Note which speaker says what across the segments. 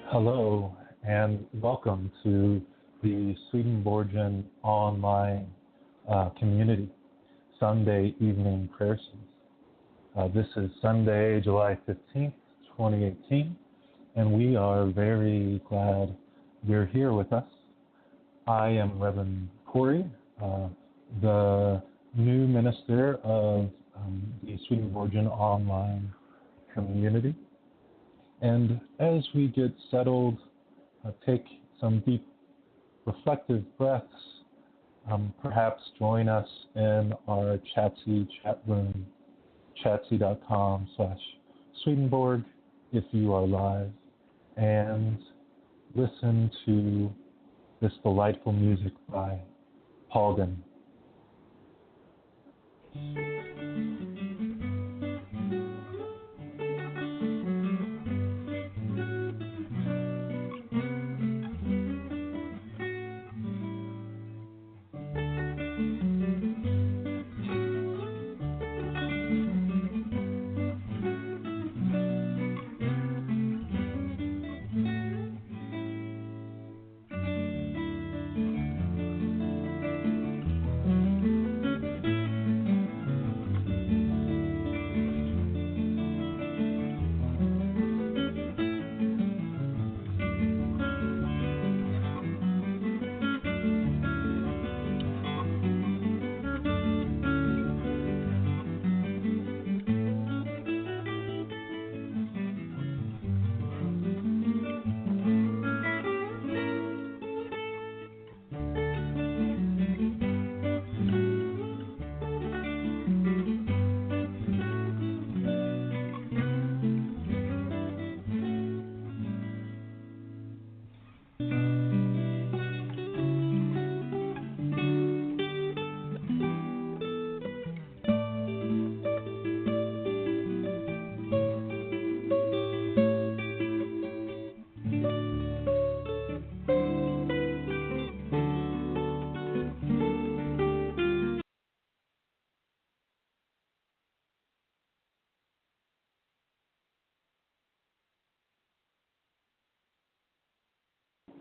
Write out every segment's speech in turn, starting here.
Speaker 1: Hello and welcome to the Swedenborgian online community Sunday evening prayer service. This is Sunday, July 15th, 2018, and we are very glad you're here with us. I am Reverend Cory, the new minister of the Swedenborgian online community. And as we get settled, take some deep reflective breaths, perhaps join us in our Chatsy chat room, chatsy.com/Swedenborg if you are live, and listen to this delightful music by Pagan.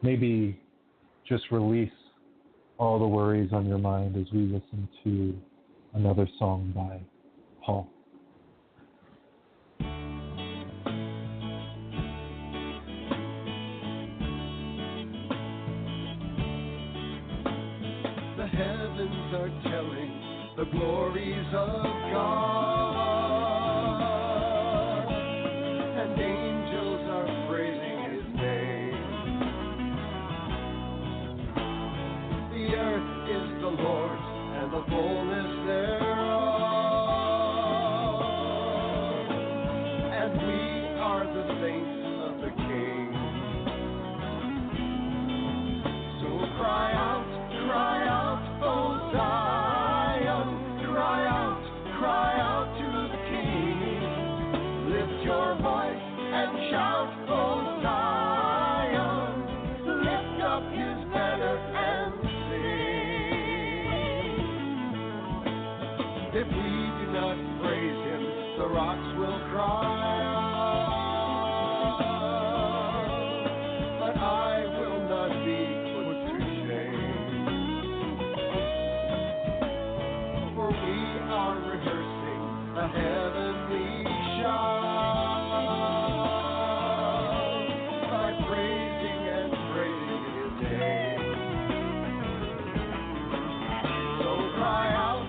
Speaker 1: Maybe just release all the worries on your mind as we listen to another song by Paul.
Speaker 2: The heavens are telling the glories of God, and angels are praising His name. The earth is the Lord's and the fullness thereof, and we are the saints of the King. So cry out, O Zion, cry out to the King. Lift your voice and shout, O Zion, lift up His banner and sing. If we do not praise Him, the rocks will cry out, but I will not be put to shame. For we are rehearsing a heavenly shout by praising and praising His name. So cry out,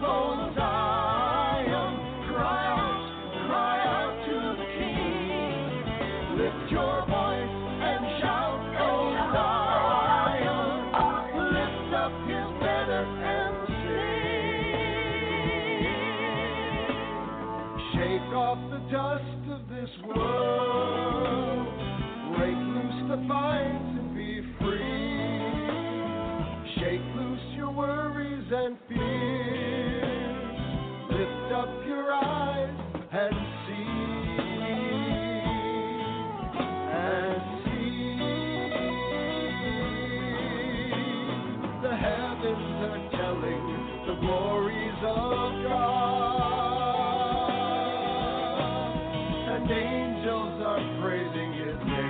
Speaker 2: O Zion, cry out to the King. Lift your voice and shout, O Zion, lift up His banner and sing. Shake off the dust of this world, break loose the binds and be free. Shake loose your worries and fears, lift up your eyes and see, and see. The heavens are telling the glories of God, and angels are praising His name.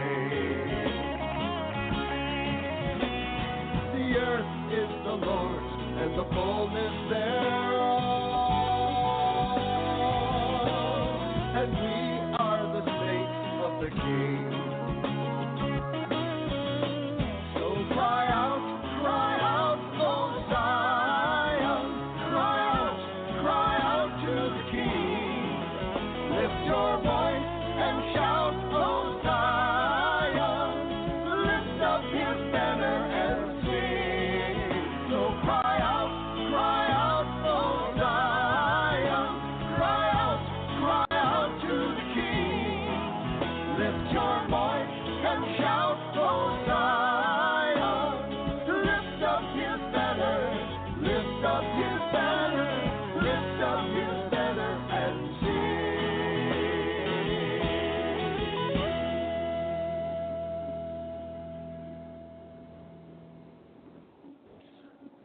Speaker 2: and we are the saints of the King. So cry out, oh Zion, cry out to the King. Lift your voice and shout, oh Zion, lift up his banner and sing. So cry out, oh Zion, cry out to the King. Lift your voice and shout, oh Zion, lift up his banner, lift up his banner, lift up his banner and sing.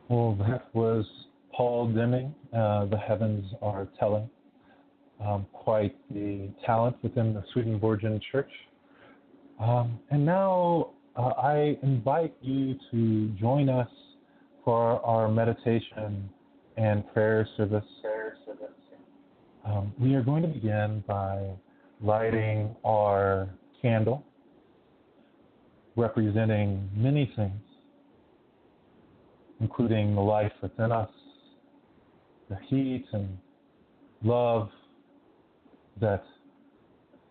Speaker 1: Well, that was Paul Deming, The Heavens Are Telling. Quite the talent within the Swedenborgian Church. And now I invite you to join us for our meditation and prayer service. We are going to begin by lighting our candle, representing many things, including the life within us, the heat and love that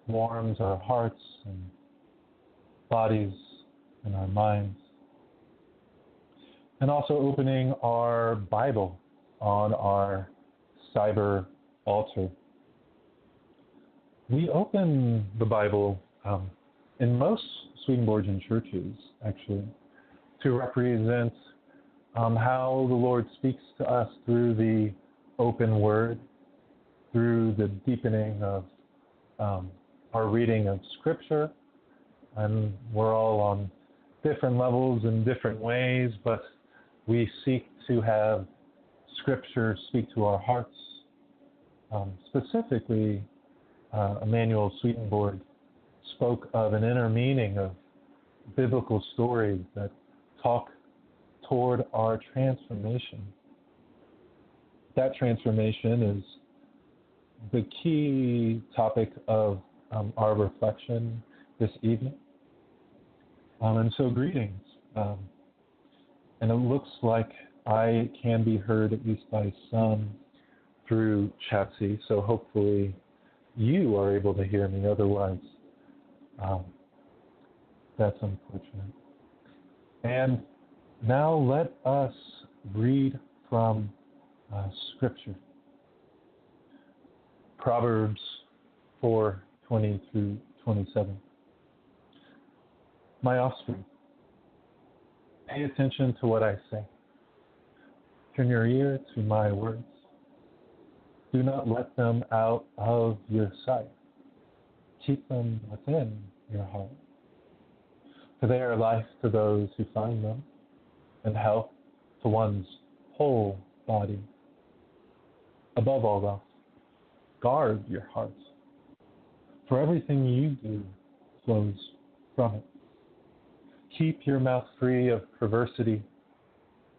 Speaker 1: warms our hearts and bodies and our minds. And also opening our Bible on our cyber altar. We open the Bible in most Swedenborgian churches, actually, to represent how the Lord speaks to us through the open word, through the deepening of our reading of Scripture. And we're all on different levels in different ways, but we seek to have Scripture speak to our hearts. Specifically, Emanuel Swedenborg spoke of an inner meaning of biblical stories that talk toward our transformation. That transformation is the key topic of our reflection this evening. And so greetings. And it looks like I can be heard, at least by some, through Chatsy, so hopefully you are able to hear me. Otherwise, that's unfortunate. And now let us read from Scripture. Proverbs 4:20 through 27. My offspring, pay attention to what I say. Turn your ear to my words. Do not let them out of your sight. Keep them within your heart. For they are life to those who find them, and health to one's whole body. Above all else, guard your hearts, for everything you do flows from it. Keep your mouth free of perversity.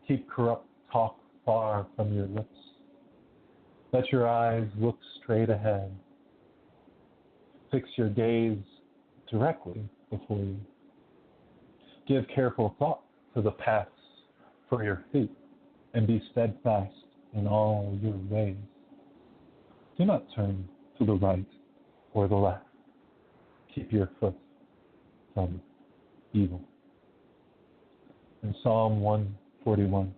Speaker 1: Keep corrupt talk far from your lips. Let your eyes look straight ahead. Fix your gaze directly before you. Give careful thought to the paths for your feet, and be steadfast in all your ways. Do not turn to the right or the left. Keep your foot from evil. In Psalm 141,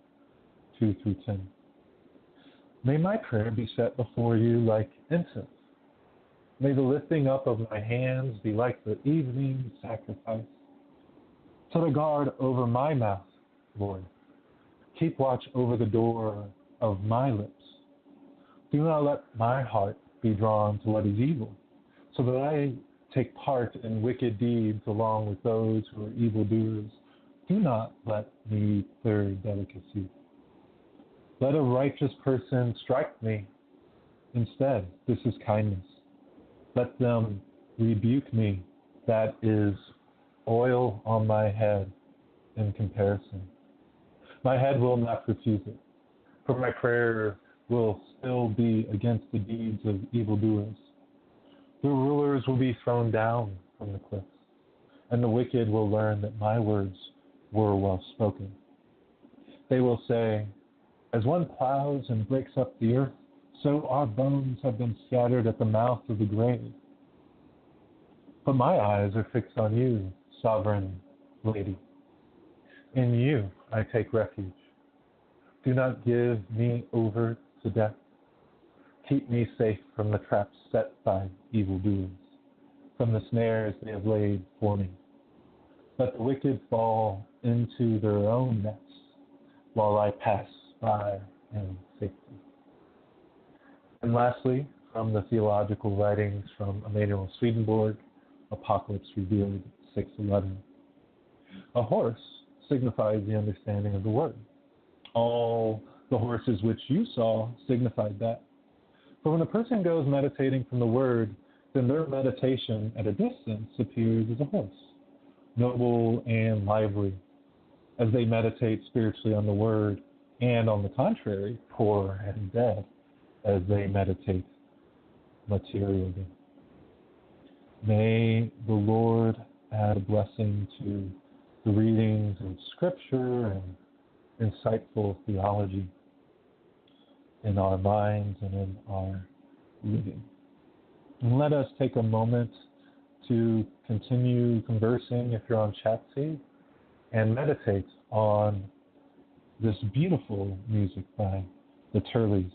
Speaker 1: 2 through 10. May my prayer be set before you like incense. May the lifting up of my hands be like the evening sacrifice. Set a guard over my mouth, Lord. Keep watch over the door of my lips. Do not let my heart be drawn to what is evil, so that I take part in wicked deeds along with those who are evildoers. Do not let me eat their delicacy. Let a righteous person strike me. Instead, this is kindness. Let them rebuke me. That is oil on my head in comparison. My head will not refuse it, for my prayer will still be against the deeds of evildoers. The Others will be thrown down from the cliffs, and the wicked will learn that my words were well spoken. They will say, as one plows and breaks up the earth, so our bones have been scattered at the mouth of the grave. But my eyes are fixed on you, sovereign lady. In you I take refuge. Do not give me over to death. Keep me safe from the traps set by evildoers, from the snares they have laid for me. Let the wicked fall into their own nets, while I pass by in safety. And lastly, from the theological writings from Emanuel Swedenborg, Apocalypse Revealed 6:11. A horse signifies the understanding of the word. All the horses which you saw signified that. For when a person goes meditating from the word, then their meditation at a distance appears as a horse, noble and lively, as they meditate spiritually on the word, and on the contrary, poor and dead, as they meditate materially. May the Lord add a blessing to the readings in Scripture and insightful theology in our minds and in our living. And let us take a moment to continue conversing if you're on Chatseed and meditate on this beautiful music by the Turleys.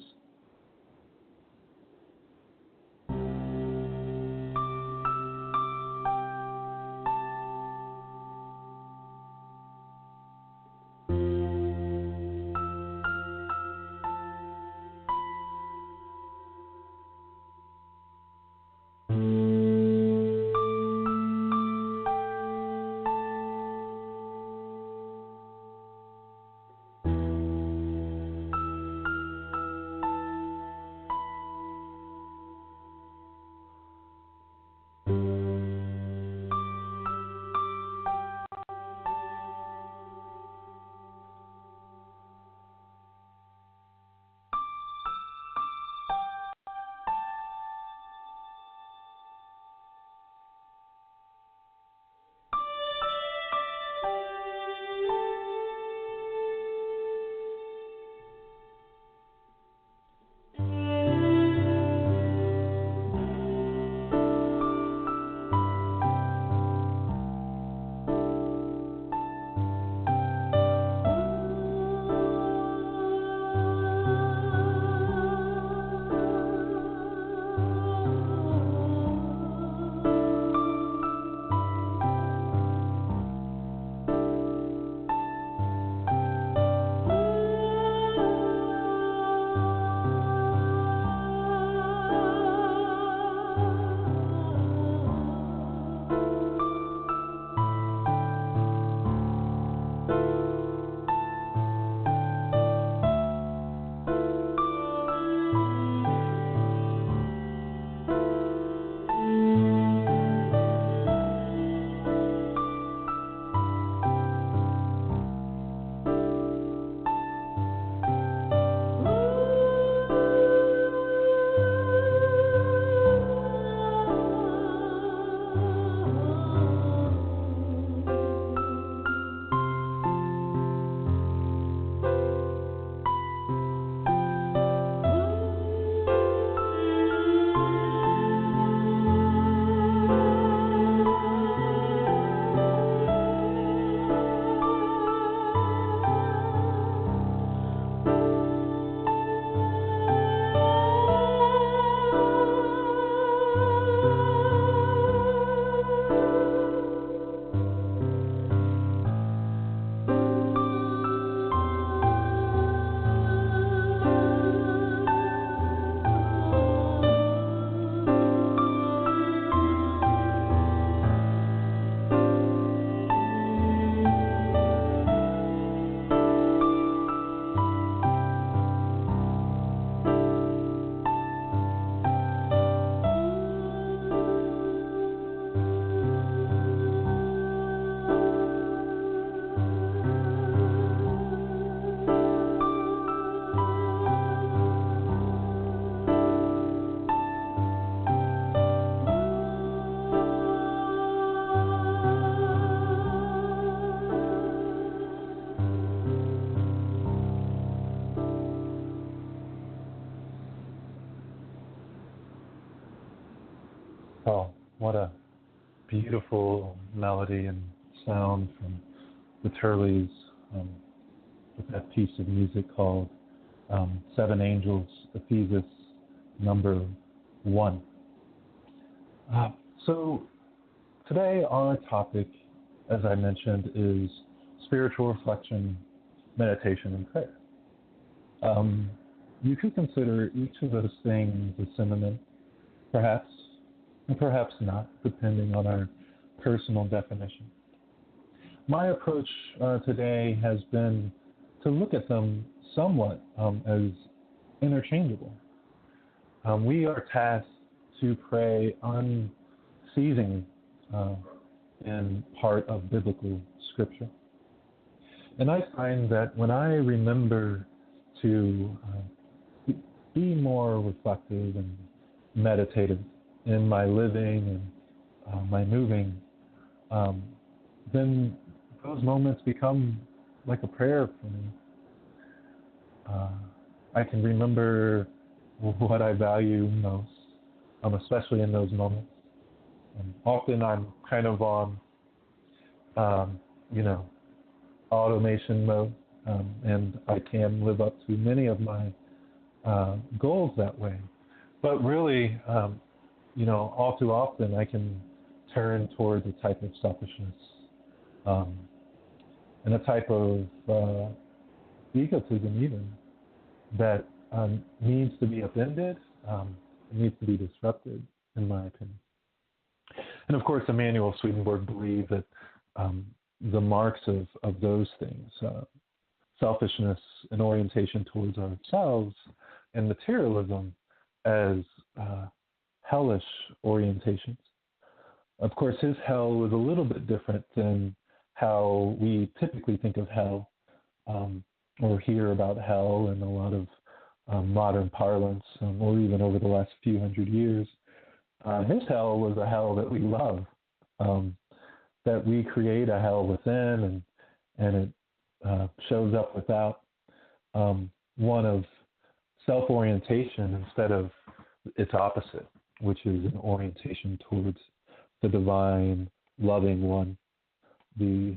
Speaker 1: Oh, what a beautiful melody and sound from the Turleys with that piece of music called Seven Angels, Ephesus, number 1. So today our topic, as I mentioned, is spiritual reflection, meditation, and prayer. You could consider each of those things a synonym, perhaps, and perhaps not, depending on our personal definition. My approach today has been to look at them somewhat as interchangeable. We are tasked to pray unceasingly in part of biblical scripture. And I find that when I remember to be more reflective and meditative in my living and my moving, then those moments become like a prayer for me. I can remember what I value most, especially in those moments. Often I'm kind of on, automation mode, and I can live up to many of my goals that way. But really, all too often I can turn towards a type of selfishness and a type of egotism even that needs to be upended, needs to be disrupted, in my opinion. And of course, Emanuel Swedenborg believed that the marks of those things, selfishness and orientation towards ourselves, and materialism as hellish orientations. Of course, his hell was a little bit different than how we typically think of hell or hear about hell in a lot of modern parlance, or even over the last few hundred years. His hell was a hell that we love, that we create a hell within, and it shows up without, one of self-orientation instead of its opposite, which is an orientation towards the divine, loving one, the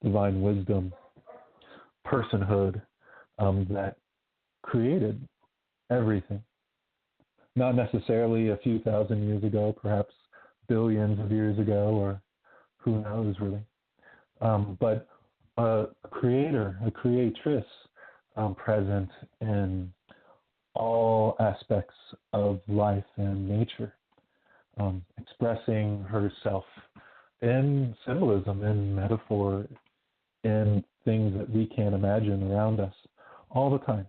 Speaker 1: divine wisdom, personhood that created everything. Not necessarily a few thousand years ago, perhaps billions of years ago, or who knows really. But a creator, a creatress, present in all aspects of life and nature, expressing herself in symbolism, in metaphor, in things that we can't imagine around us all the time,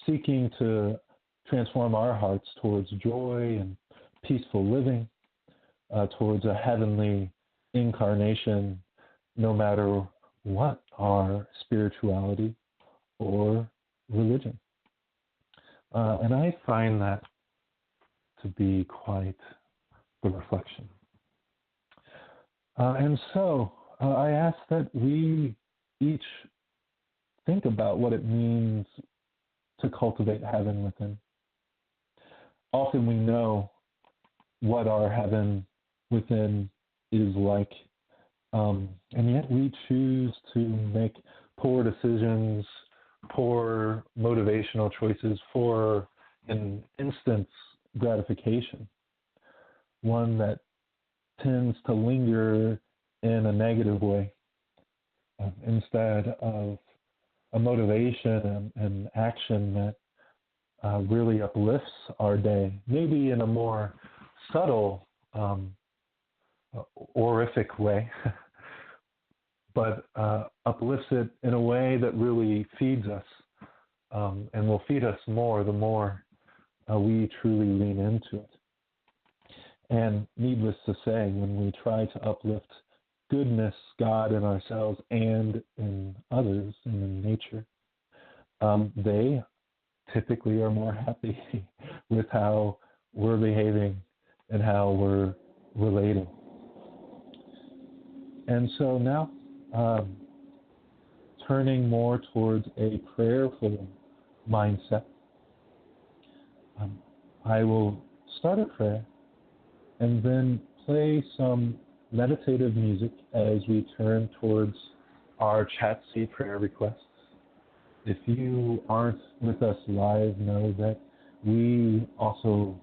Speaker 1: seeking to transform our hearts towards joy and peaceful living, towards a heavenly incarnation, no matter what our spirituality or religion. And I find that to be quite the reflection. And so I ask that we each think about what it means to cultivate heaven within. Often we know what our heaven within is like, and yet we choose to make poor decisions, poor motivational choices for an instant gratification, one that tends to linger in a negative way instead of a motivation and action that really uplifts our day, maybe in a more subtle, horrific way, but uplifts it in a way that really feeds us and will feed us more the more we truly lean into it. And needless to say, when we try to uplift goodness, God in ourselves and in others and in nature, they typically are more happy with how we're behaving and how we're relating. And so now, turning more towards a prayerful mindset, I will start a prayer and then play some meditative music as we turn towards our chat C prayer requests. If you aren't with us live, know that we also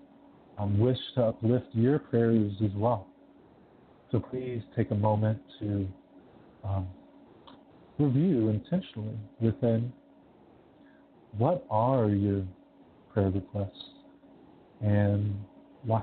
Speaker 1: wish to uplift your prayers as well. So please take a moment to review intentionally within what are your prayer requests and why.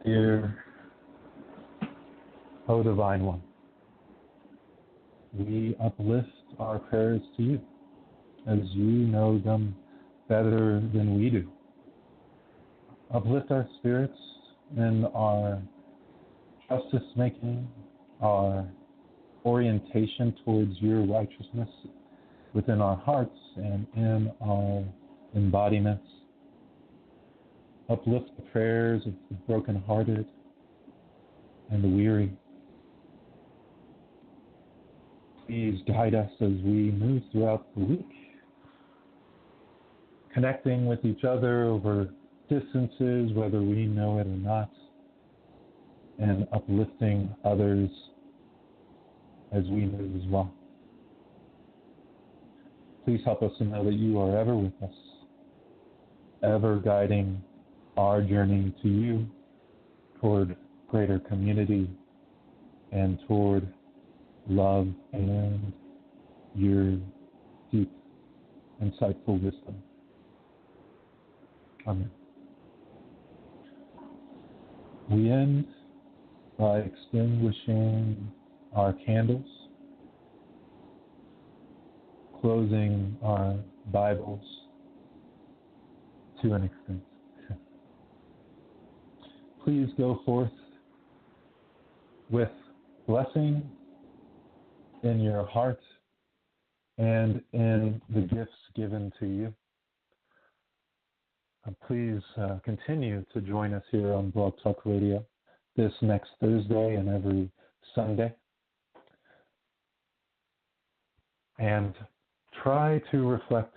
Speaker 1: Dear, O Divine One, we uplift our prayers to you, as you know them better than we do. Uplift our spirits in our justice making, our orientation towards your righteousness within our hearts and in our embodiments. Uplift the prayers of the brokenhearted and the weary. Please guide us as we move throughout the week, connecting with each other over distances, whether we know it or not, and uplifting others as we move as well. Please help us to know that you are ever with us, ever guiding our journey to you toward greater community and toward love and your deep, insightful wisdom. Amen. We end by extinguishing our candles, closing our Bibles to an extent. Please go forth with blessing in your heart and in the gifts given to you. Please continue to join us here on Blog Talk Radio this next Thursday and every Sunday. And try to reflect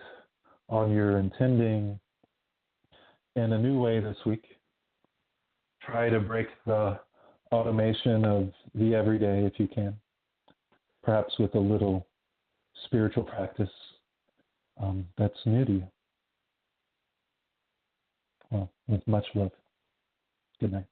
Speaker 1: on your intending in a new way this week. Try to break the automation of the everyday if you can, perhaps with a little spiritual practice that's new to you. Well, with much love. Good night.